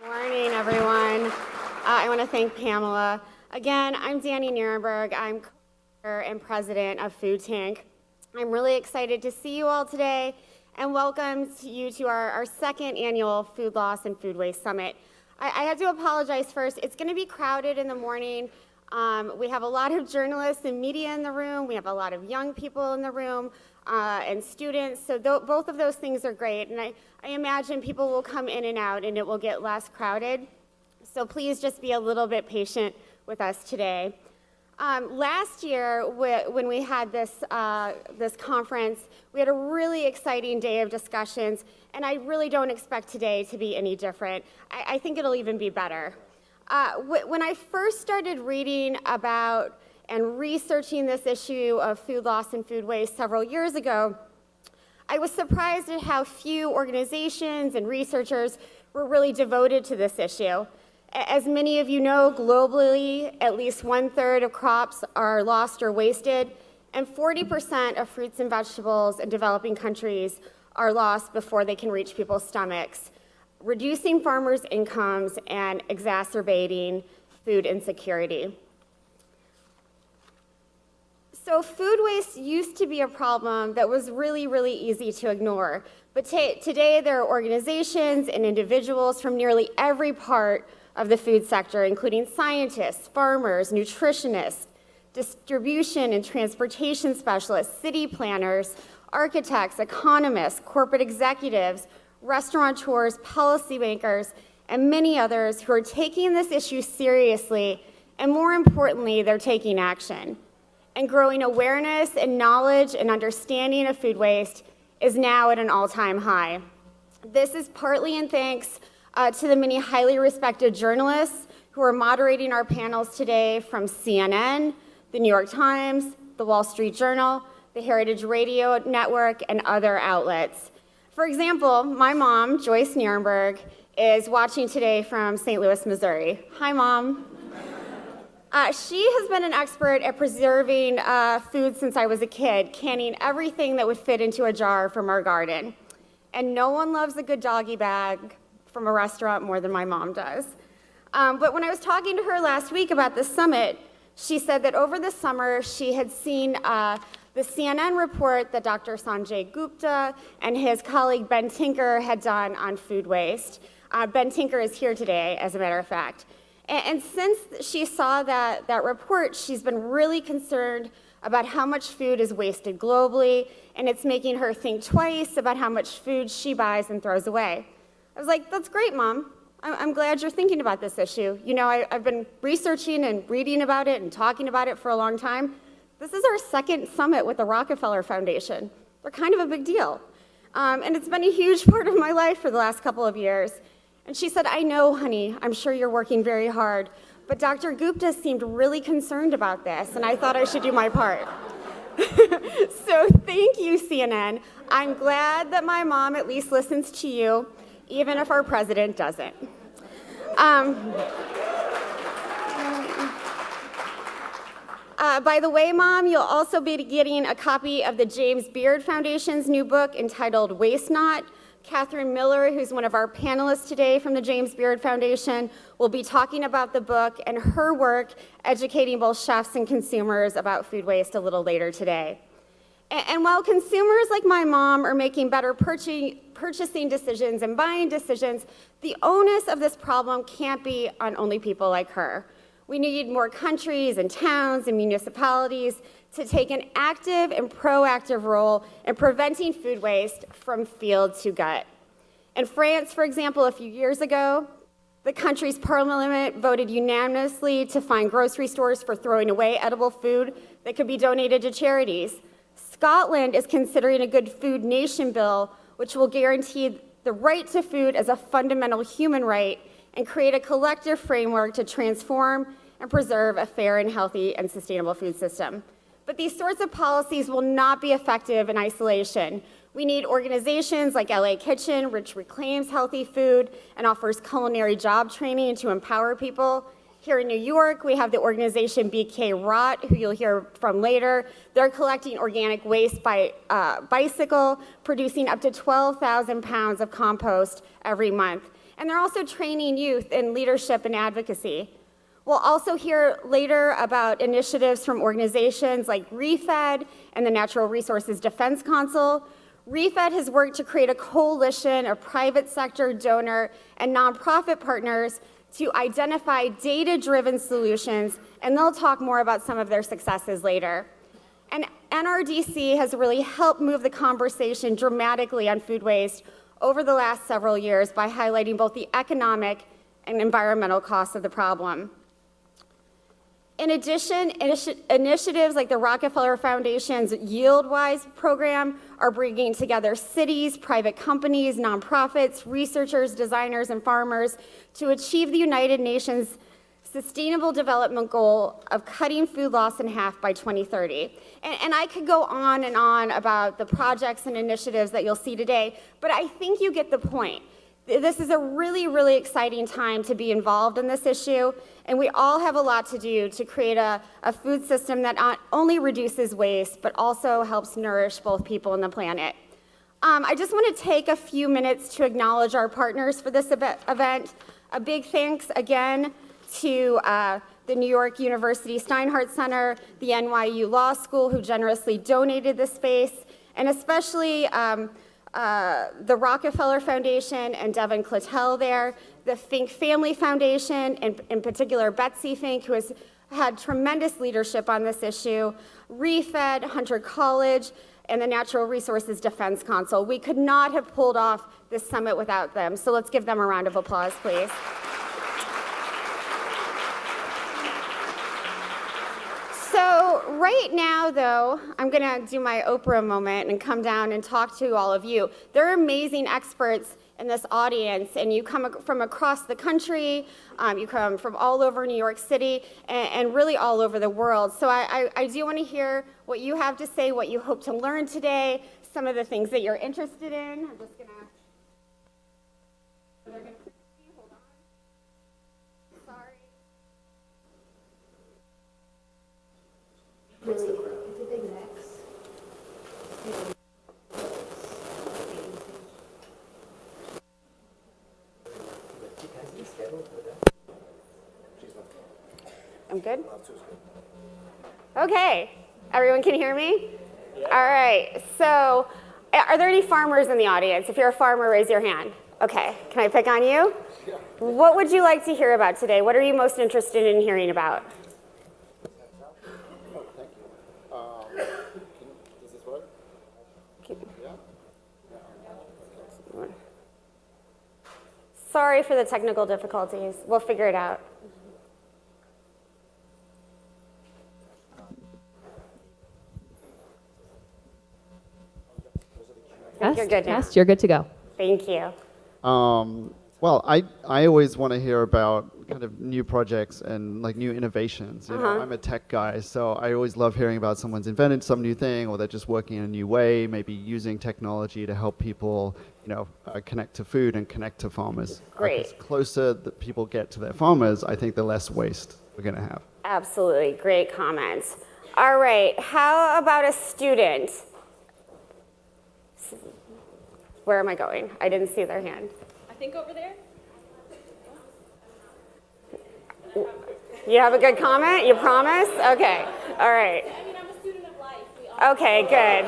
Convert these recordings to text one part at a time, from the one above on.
Morning, everyone. I want to thank Pamela. Again, I'm Danielle Nierenberg. I'm co-founder and president of Food Tank. I'm really excited to see you all today and welcome you to our second annual Food Loss and Food Waste Summit. I have to apologize first. It's going to be crowded in the morning. We have a lot of journalists and media in the room. We have a lot of young people in the room and students. So both of those things are great. And I imagine people will come in and out and it will get less crowded. So please just be a little bit patient with us today. Last year, when we had this conference, we had a really exciting day of discussions, and I really don't expect today to be any different. I think it'll even be better. When I first started reading about and researching this issue of food loss and food waste several years ago, I was surprised at how few organizations and researchers were really devoted to this issue. As many of you know, globally, at least 1/3 of crops are lost or wasted, and 40% of fruits and vegetables in developing countries are lost before they can reach people's stomachs, reducing farmers' incomes and exacerbating food insecurity. So food waste used to be a problem that was really, really easy to ignore. But today there are organizations and individuals from nearly every part of the food sector, including scientists, farmers, nutritionists, distribution and transportation specialists, city planners, architects, economists, corporate executives, restaurateurs, policymakers, and many others who are taking this issue seriously, and more importantly, they're taking action. And growing awareness and knowledge and understanding of food waste is now at an all-time high. This is partly in thanks to the many highly respected journalists who are moderating our panels today from CNN, the New York Times, the Wall Street Journal, the Heritage Radio Network, and other outlets. For example, my mom, Joyce Nierenberg, is watching today from St. Louis, Missouri. Hi, Mom. She has been an expert at preserving food since I was a kid, canning everything that would fit into a jar from our garden. And no one loves a good doggy bag from a restaurant more than my mom does. But when I was talking to her last week about this summit, she said that over the summer she had seen the CNN report that Dr. Sanjay Gupta and his colleague Ben Tinker had done on food waste. Ben Tinker is here today, as a matter of fact. And since she saw that report, she's been really concerned about how much food is wasted globally, and it's making her think twice about how much food she buys and throws away. I was like, that's great, Mom. I'm glad you're thinking about this issue. You know, I've been researching and reading about it and talking about it for a long time. This is our second summit with the Rockefeller Foundation. They're kind of a big deal. And it's been a huge part of my life for the last couple of years. And she said, I know, honey, I'm sure you're working very hard, but Dr. Gupta seemed really concerned about this, and I thought I should do my part. So thank you, CNN. I'm glad that my mom at least listens to you, even if our president doesn't. By the way, Mom, you'll also be getting a copy of the James Beard Foundation's new book entitled Waste Not. Catherine Miller, who's one of our panelists today from the James Beard Foundation, will be talking about the book and her work educating both chefs and consumers about food waste a little later today. And while consumers like my mom are making better purchasing decisions and buying decisions, the onus of this problem can't be on only people like her. We need more countries and towns and municipalities to take an active and proactive role in preventing food waste from field to gut. In France, for example, a few years ago, the country's parliament voted unanimously to fine grocery stores for throwing away edible food that could be donated to charities. Scotland is considering a Good Food Nation bill, which will guarantee the right to food as a fundamental human right and create a collective framework to transform and preserve a fair and healthy and sustainable food system. But these sorts of policies will not be effective in isolation. We need organizations like LA Kitchen, which reclaims healthy food and offers culinary job training to empower people. Here in New York, we have the organization BK Rot, who you'll hear from later. They're collecting organic waste by bicycle, producing up to 12,000 pounds of compost every month. And they're also training youth in leadership and advocacy. We'll also hear later about initiatives from organizations like ReFed and the Natural Resources Defense Council. ReFed has worked to create a coalition of private sector, donor, and nonprofit partners to identify data-driven solutions, and they'll talk more about some of their successes later. And NRDC has really helped move the conversation dramatically on food waste over the last several years by highlighting both the economic and environmental costs of the problem. In addition, initiatives like the Rockefeller Foundation's YieldWise program are bringing together cities, private companies, nonprofits, researchers, designers, and farmers to achieve the United Nations Sustainable Development Goal of cutting food loss in half by 2030. And I could go on and on about the projects and initiatives that you'll see today, but I think you get the point. This is a really, really exciting time to be involved in this issue, and we all have a lot to do to create a food system that not only reduces waste, but also helps nourish both people and the planet. I just want to take a few minutes to acknowledge our partners for this event. A big thanks again to the New York University Steinhardt Center, the NYU Law School, who generously donated this space, and especially the Rockefeller Foundation and Devin Clattel there, the Fink Family Foundation, and in particular Betsy Fink, who has had tremendous leadership on this issue, ReFed, Hunter College, and the Natural Resources Defense Council. We could not have pulled off this summit without them, so let's give them a round of applause, please. So right now, though, I'm going to do my Oprah moment and come down and talk to all of you. There are amazing experts in this audience, and you come from across the country, you come from all over New York City, and really all over the world. So I do want to hear what you have to say, what you hope to learn today, some of the things that you're interested in. I'm just going to... Hold on. Sorry. It's a big mix. I'm good? Okay, everyone can hear me? Yeah. All right, so are there any farmers in the audience? If you're a farmer, raise your hand. Okay, can I pick on you? Yeah. What would you like to hear about today? What are you most interested in hearing about? Oh, thank you. Does this work? Yeah? Sorry for the technical difficulties. We'll figure it out. You're good now. Yes, you're good to go. Thank you. Well, I always want to hear about kind of new projects and like new innovations. You know, I'm a tech guy, so I always love hearing about someone's invented some new thing, or they're just working in a new way, maybe using technology to help people, you know, connect to food and connect to farmers. Great. The closer that people get to their farmers, I think the less waste we're going to have. Absolutely, great comments. All right, how about a student? Where am I going? I didn't see their hand. I think over there. You have a good comment? You promise? Okay. All right. I mean, I'm a student of life. Okay, good.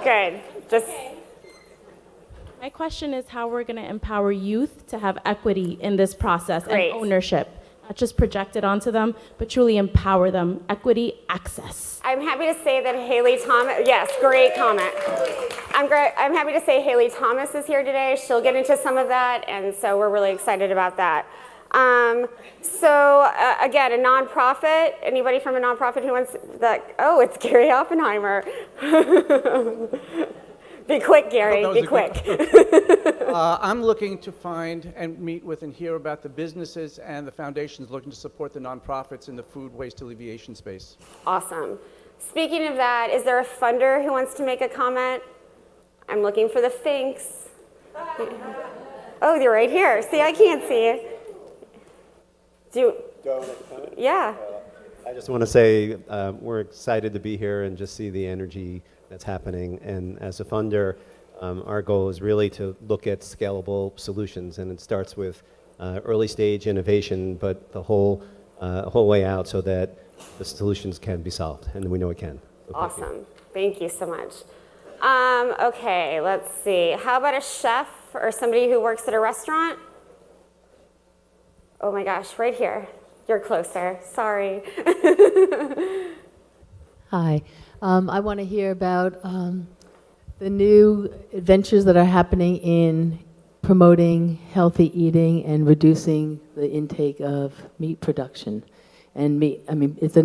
Good. Just. My question is how we're going to empower youth to have equity in this process Great. and ownership. Not just project it onto them, but truly empower them. Equity, access. I'm happy to say that Haley Thomas, yes, great comment. I'm happy to say Haley Thomas is here today. She'll get into some of that, and so we're really excited about that. Again, a nonprofit, anybody from a nonprofit who wants that? Oh, it's Gary Oppenheimer. Be quick, Gary, be quick. I'm looking to find and meet with and hear about the businesses and the foundations looking to support the nonprofits in the food waste alleviation space. Awesome. Speaking of that, is there a funder who wants to make a comment? I'm looking for the Finks. Oh, they're right here. See, I can't see you. Go and make a comment? Yeah. I just want to say we're excited to be here and just see the energy that's happening. And as a funder, our goal is really to look at scalable solutions, and it starts with early stage innovation, but the whole way out so that the solutions can be solved, and we know it can. So Awesome. Thank you so much. Okay, let's see. How about a chef or somebody who works at a restaurant? Oh my gosh, right here. You're closer. Sorry. Hi. I want to hear about the new adventures that are happening in promoting healthy eating and reducing the intake of meat production. And meat, I mean, it's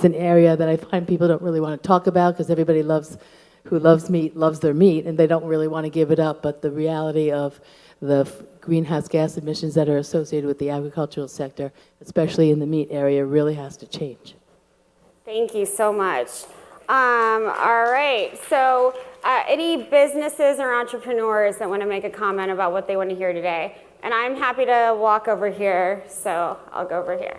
an area that I find people don't really want to talk about because everybody who loves meat loves their meat, and they don't really want to give it up. But the reality of the greenhouse gas emissions that are associated with the agricultural sector, especially in the meat area, really has to change. Thank you so much. All right, so any businesses or entrepreneurs that want to make a comment about what they want to hear today? And I'm happy to walk over here, so I'll go over here.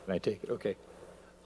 Can I take it? Okay.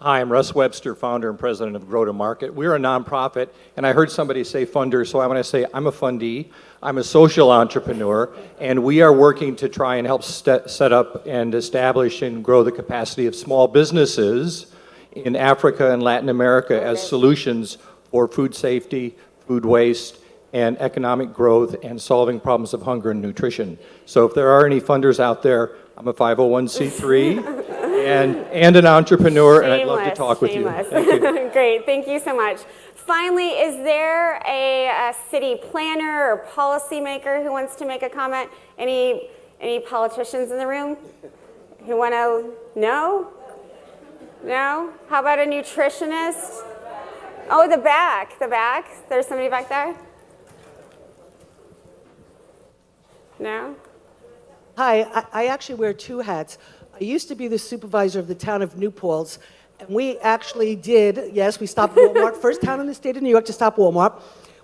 Hi, I'm Russ Webster, founder and president of Grow to Market. We're a nonprofit, and I heard somebody say funder, so I want to say I'm a fundee. I'm a social entrepreneur, and we are working to try and help set up and establish and grow the capacity of small businesses in Africa and Latin America as solutions for food safety, food waste, and economic growth and solving problems of hunger and nutrition. So if there are any funders out there, I'm a 501c3 and an entrepreneur, and I'd love to talk with you. Thank you. Great, thank you so much. Finally, is there a city planner or policymaker who wants to make a comment? Any politicians in the room who want to? No? No? How about a nutritionist? Oh, the back. There's somebody back there? No? Hi, I actually wear two hats. I used to be the supervisor of the town of New Paltz, and we actually did, yes, we stopped Walmart, first town in the state of New York to stop Walmart.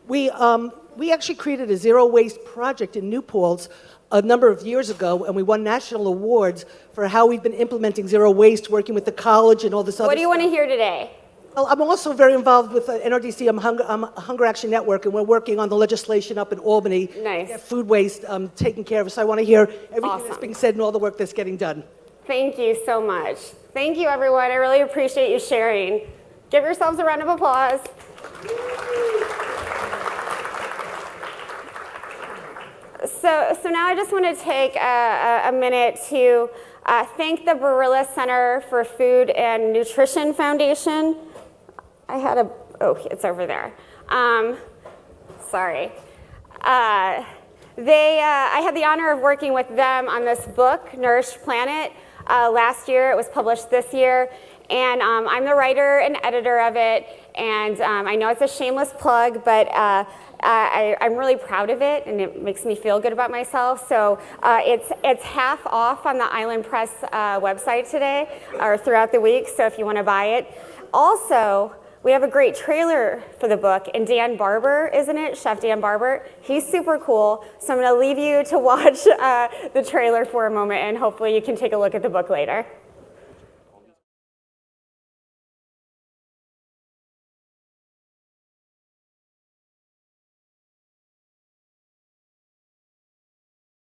We actually created a zero waste project in New Paltz a number of years ago, and we won national awards for how we've been implementing zero waste, working with the college and all this other What do you stuff. want to hear today? Well, I'm also very involved with NRDC. I'm Hunger Action Network, and we're working on the legislation up in Albany. Nice. To get food waste taken care of. So I want to hear everything that's Awesome. being said and all the work that's getting done. Thank you so much. Thank you, everyone. I really appreciate you sharing. Give yourselves a round of applause. So now I just want to take a minute to thank the Barilla Center for Food and Nutrition Foundation. It's over there. Sorry. I had the honor of working with them on this book, Nourished Planet. Last year, it was published this year, and I'm the writer and editor of it, and I know it's a shameless plug, but I'm really proud of it, and it makes me feel good about myself. So it's half off on the Island Press website today, or throughout the week, so if you want to buy it. Also, we have a great trailer for the book, and Dan Barber, isn't it? Chef Dan Barber. He's super cool, so I'm going to leave you to watch the trailer for a moment, and hopefully you can take a look at the book later.